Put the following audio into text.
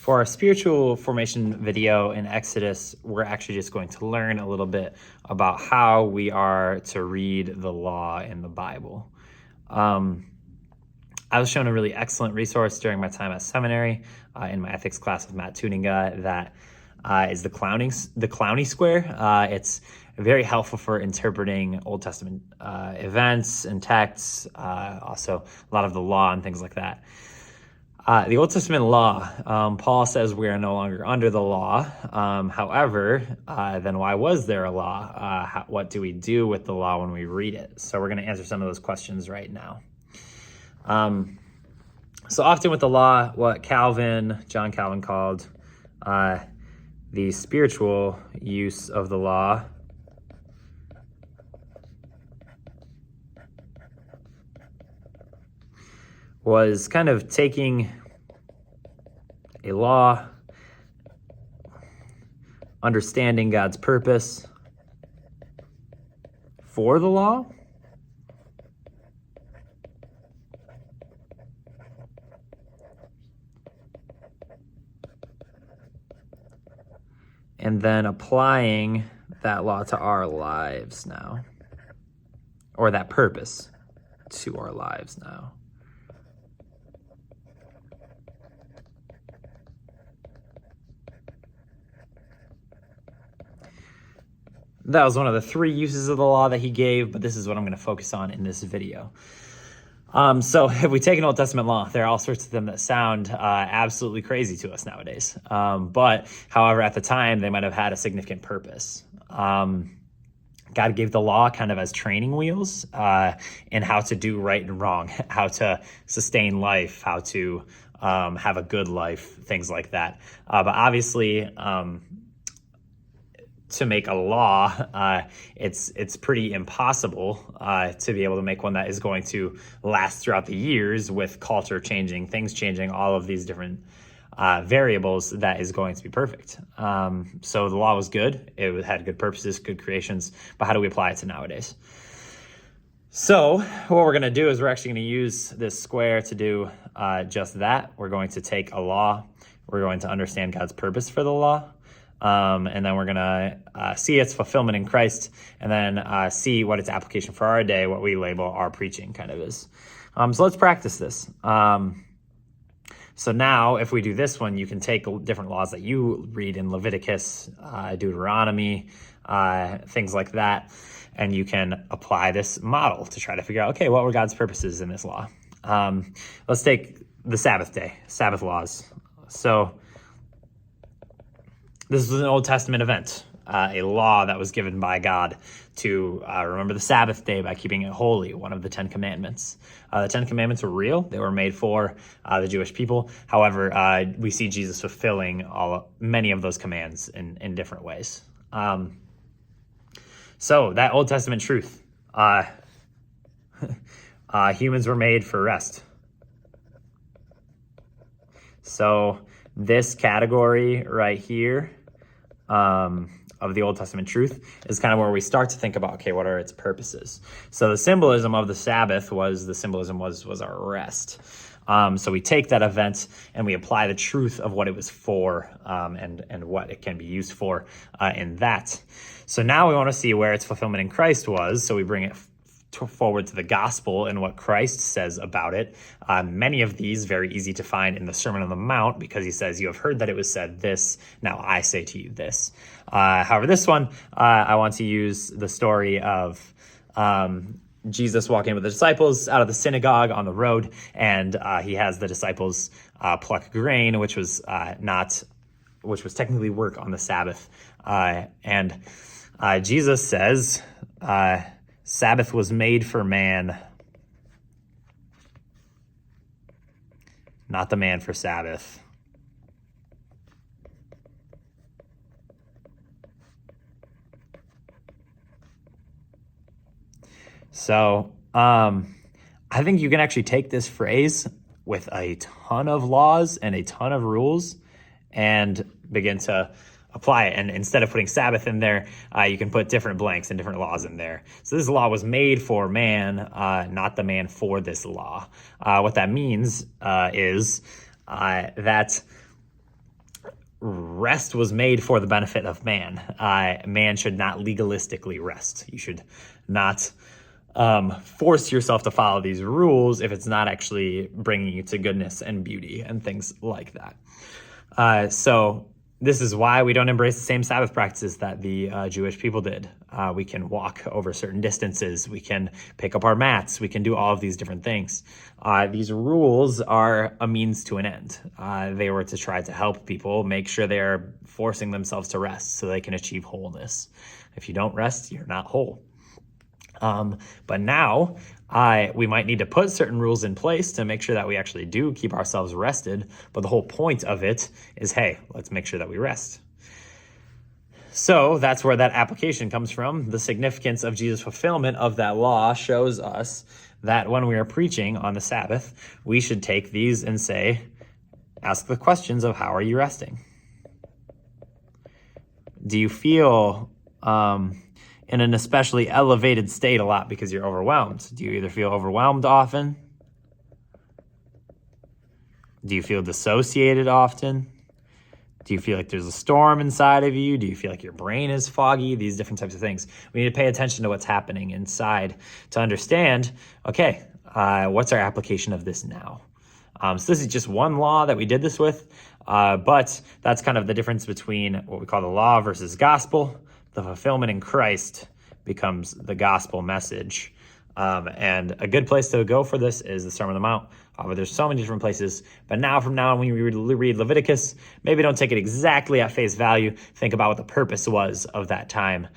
For our spiritual formation video in Exodus, we're actually just going to learn a little bit about how we are to read the law in the Bible. I was shown a really excellent resource during my time at seminary in my ethics class with Matt Tuninga that is the Clowney Square. It's very helpful for interpreting Old Testament events and texts, also a lot of the law and things like that. The Old Testament law, Paul says we are no longer under the law. However, then why was there a law? What do we do with the law when we read it? So we're going to answer some of those questions right now. So often with the law, what John Calvin called the spiritual use of the law was kind of taking a law, understanding God's purpose for the law, and then applying that law to our lives now, or that purpose to our lives now. That was one of the three uses of the law that he gave, but this is what I'm going to focus on in this video. So if we take an Old Testament law, there are all sorts of them that sound absolutely crazy to us nowadays. But however, at the time, they might have had a significant purpose. God gave the law kind of as training wheels in how to do right and wrong, how to sustain life, how to have a good life, things like that. But obviously, to make a law, it's pretty impossible to be able to make one that is going to last throughout the years with culture changing, things changing, all of these different variables that is going to be perfect. So the law was good. It had good purposes, good creations, but how do we apply it to nowadays? So what we're going to do is we're actually going to use this square to do just that. We're going to take a law. We're going to understand God's purpose for the law. And then we're going to see its fulfillment in Christ, and then see what its application for our day, what we label our preaching kind of is. So let's practice this. So now if we do this one, you can take different laws that you read in Leviticus, Deuteronomy, things like that, and you can apply this model to try to figure out, okay, what were God's purposes in this law? Let's take the Sabbath day, Sabbath laws. So this was an Old Testament event, a law that was given by God to remember the Sabbath day by keeping it holy, one of the 10 Commandments. The 10 Commandments were real. They were made for the Jewish people. However, we see Jesus fulfilling many of those commands in different ways. So that Old Testament truth, humans were made for rest. So this category right here of the Old Testament truth is kind of where we start to think about, okay, what are its purposes? So the symbolism of the Sabbath was our rest. So we take that event and we apply the truth of what it was for and what it can be used for in that. So now we want to see where its fulfillment in Christ was. So we bring it forward to the gospel and what Christ says about it. Many of these very easy to find in the Sermon on the Mount, because he says, you have heard that it was said this, now I say to you this. However, this one, I want to use the story of Jesus walking with the disciples out of the synagogue on the road, and he has the disciples pluck grain, which was technically work on the Sabbath. And Jesus says, Sabbath was made for man, not the man for Sabbath. So I think you can actually take this phrase with a ton of laws and a ton of rules and begin to apply it. And instead of putting Sabbath in there, you can put different blanks and different laws in there. So this law was made for man, not the man for this law. What that means is that rest was made for the benefit of man. Man should not legalistically rest. You should not force yourself to follow these rules if it's not actually bringing you to goodness and beauty and things like that. So this is why we don't embrace the same Sabbath practices that the Jewish people did. We can walk over certain distances. We can pick up our mats. We can do all of these different things. These rules are a means to an end. They were to try to help people make sure they're forcing themselves to rest so they can achieve wholeness. If you don't rest, you're not whole. But now we might need to put certain rules in place to make sure that we actually do keep ourselves rested. But the whole point of it is, hey, let's make sure that we rest. So that's where that application comes from. The significance of Jesus' fulfillment of that law shows us that when we are preaching on the Sabbath, we should take these and say, ask the questions of how are you resting? Do you feel in an especially elevated state a lot because you're overwhelmed? Do you either feel overwhelmed often? Do you feel dissociated often? Do you feel like there's a storm inside of you? Do you feel like your brain is foggy? These different types of things. We need to pay attention to what's happening inside to understand, okay, what's our application of this now? So this is just one law that we did this with, but that's kind of the difference between what we call the law versus gospel. The fulfillment in Christ becomes the gospel message. And a good place to go for this is the Sermon on the Mount. There's so many different places. But from now on, when you read Leviticus, maybe don't take it exactly at face value. Think about what the purpose was of that time